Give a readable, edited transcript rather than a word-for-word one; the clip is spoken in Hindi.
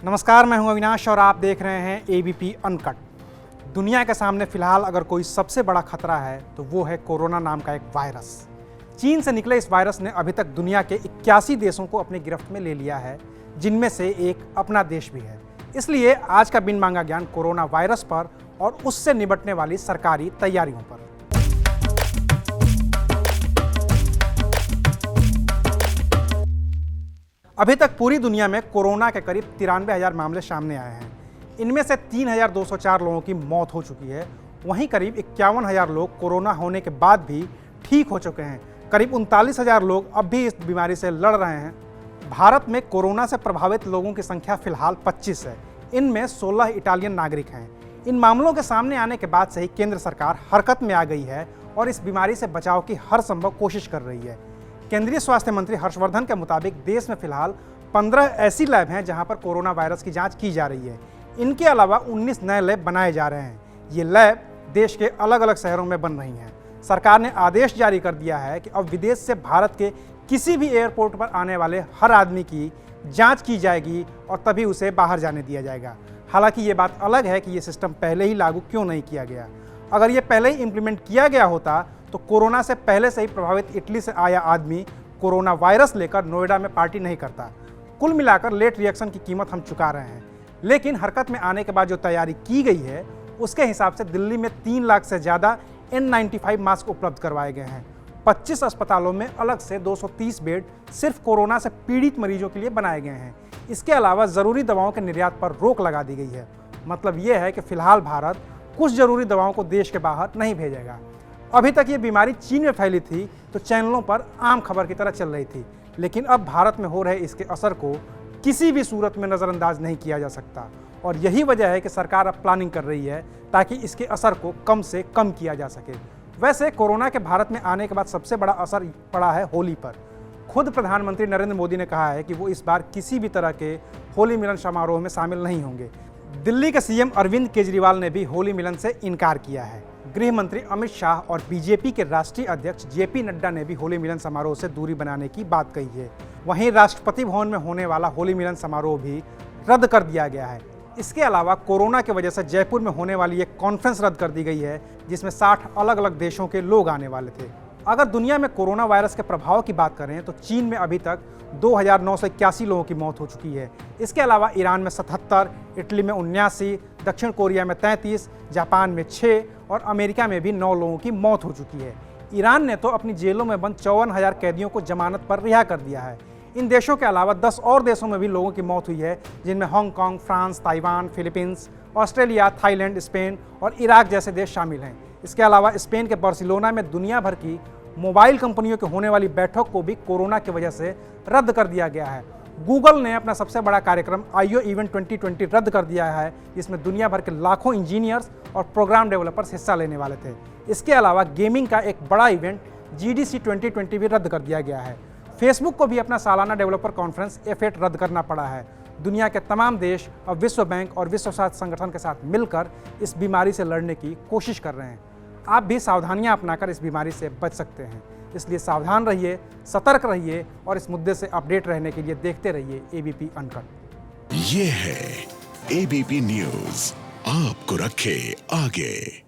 नमस्कार, मैं हूं अविनाश और आप देख रहे हैं एबीपी अनकट। दुनिया के सामने फिलहाल अगर कोई सबसे बड़ा खतरा है तो वो है कोरोना नाम का एक वायरस। चीन से निकले इस वायरस ने अभी तक दुनिया के 81 देशों को अपनी गिरफ्त में ले लिया है, जिनमें से एक अपना देश भी है। इसलिए आज का बिन मांगा ज्ञान कोरोना वायरस पर और उससे निपटने वाली सरकारी तैयारियों पर। अभी तक पूरी दुनिया में कोरोना के करीब 93,000 मामले सामने आए हैं। इनमें से 3,204 लोगों की मौत हो चुकी है। वहीं करीब 51,000 लोग कोरोना होने के बाद भी ठीक हो चुके हैं। करीब 39,000 लोग अब भी इस बीमारी से लड़ रहे हैं। भारत में कोरोना से प्रभावित लोगों की संख्या फिलहाल 25 है। इनमें 16 इटालियन नागरिक हैं। इन मामलों के सामने आने के बाद से ही केंद्र सरकार हरकत में आ गई है और इस बीमारी से बचाव की हर संभव कोशिश कर रही है। केंद्रीय स्वास्थ्य मंत्री हर्षवर्धन के मुताबिक देश में फिलहाल 15 ऐसी लैब हैं जहां पर कोरोना वायरस की जांच की जा रही है। इनके अलावा 19 नए लैब बनाए जा रहे हैं। ये लैब देश के अलग अलग शहरों में बन रही हैं। सरकार ने आदेश जारी कर दिया है कि अब विदेश से भारत के किसी भी एयरपोर्ट पर आने वाले हर आदमी की जांच की जाएगी और तभी उसे बाहर जाने दिया जाएगा। हालांकि ये बात अलग है कि ये सिस्टम पहले ही लागू क्यों नहीं किया गया। अगर ये पहले ही इम्प्लीमेंट किया गया होता तो कोरोना से पहले से ही प्रभावित इटली से आया आदमी कोरोना वायरस लेकर नोएडा में पार्टी नहीं करता। कुल मिलाकर लेट रिएक्शन की कीमत हम चुका रहे हैं। लेकिन हरकत में आने के बाद जो तैयारी की गई है उसके हिसाब से दिल्ली में 3 लाख से ज़्यादा N95 मास्क उपलब्ध करवाए गए हैं। 25 अस्पतालों में अलग से 230 बेड सिर्फ कोरोना से पीड़ित मरीजों के लिए बनाए गए हैं। इसके अलावा ज़रूरी दवाओं के निर्यात पर रोक लगा दी गई है। मतलब ये है कि फिलहाल भारत कुछ ज़रूरी दवाओं को देश के बाहर नहीं भेजेगा। अभी तक ये बीमारी चीन में फैली थी तो चैनलों पर आम खबर की तरह चल रही थी, लेकिन अब भारत में हो रहे इसके असर को किसी भी सूरत में नज़रअंदाज नहीं किया जा सकता। और यही वजह है कि सरकार अब प्लानिंग कर रही है ताकि इसके असर को कम से कम किया जा सके। वैसे कोरोना के भारत में आने के बाद सबसे बड़ा असर पड़ा है होली पर। खुद प्रधानमंत्री नरेंद्र मोदी ने कहा है कि वो इस बार किसी भी तरह के होली मिलन समारोह में शामिल नहीं होंगे। दिल्ली के सीएम अरविंद केजरीवाल ने भी होली मिलन से इनकार किया है। गृह मंत्री अमित शाह और बीजेपी के राष्ट्रीय अध्यक्ष जेपी नड्डा ने भी होली मिलन समारोह से दूरी बनाने की बात कही है। वहीं राष्ट्रपति भवन में होने वाला होली मिलन समारोह भी रद्द कर दिया गया है। इसके अलावा कोरोना की वजह से जयपुर में होने वाली एक कॉन्फ्रेंस रद्द कर दी गई है, जिसमें 60 अलग अलग देशों के लोग आने वाले थे। अगर दुनिया में कोरोना वायरस के प्रभाव की बात करें तो चीन में अभी तक 2,981 लोगों की मौत हो चुकी है। इसके अलावा ईरान में 77, इटली में 79, दक्षिण कोरिया में 33, जापान में 6 और अमेरिका में भी 9 लोगों की मौत हो चुकी है। ईरान ने तो अपनी जेलों में बंद 54,000 कैदियों को जमानत पर रिहा कर दिया है। इन देशों के अलावा 10 और देशों में भी लोगों की मौत हुई है, जिनमें Hong Kong, France, Taiwan, Philippines, Australia, Thailand, Spain और इराक जैसे देश शामिल हैं। इसके अलावा स्पेन के बार्सिलोना में दुनिया भर की मोबाइल कंपनियों के होने वाली बैठक को भी कोरोना की वजह से रद्द कर दिया गया है। गूगल ने अपना सबसे बड़ा कार्यक्रम I/O इवेंट 2020 रद्द कर दिया है, जिसमें दुनिया भर के लाखों इंजीनियर्स और प्रोग्राम डेवलपर्स हिस्सा लेने वाले थे। इसके अलावा गेमिंग का एक बड़ा इवेंट GDC 2020 भी रद्द कर दिया गया है। फेसबुक को भी अपना सालाना डेवलपर कॉन्फ्रेंस F8 रद्द करना पड़ा है। दुनिया के तमाम देश अब विश्व बैंक और विश्व स्वास्थ्य संगठन के साथ मिलकर इस बीमारी से लड़ने की कोशिश कर रहे हैं। आप भी सावधानियां अपनाकर इस बीमारी से बच सकते हैं। इसलिए सावधान रहिए, सतर्क रहिए और इस मुद्दे से अपडेट रहने के लिए देखते रहिए एबीपी अनकट। ये है एबीपी न्यूज़, आपको रखे आगे।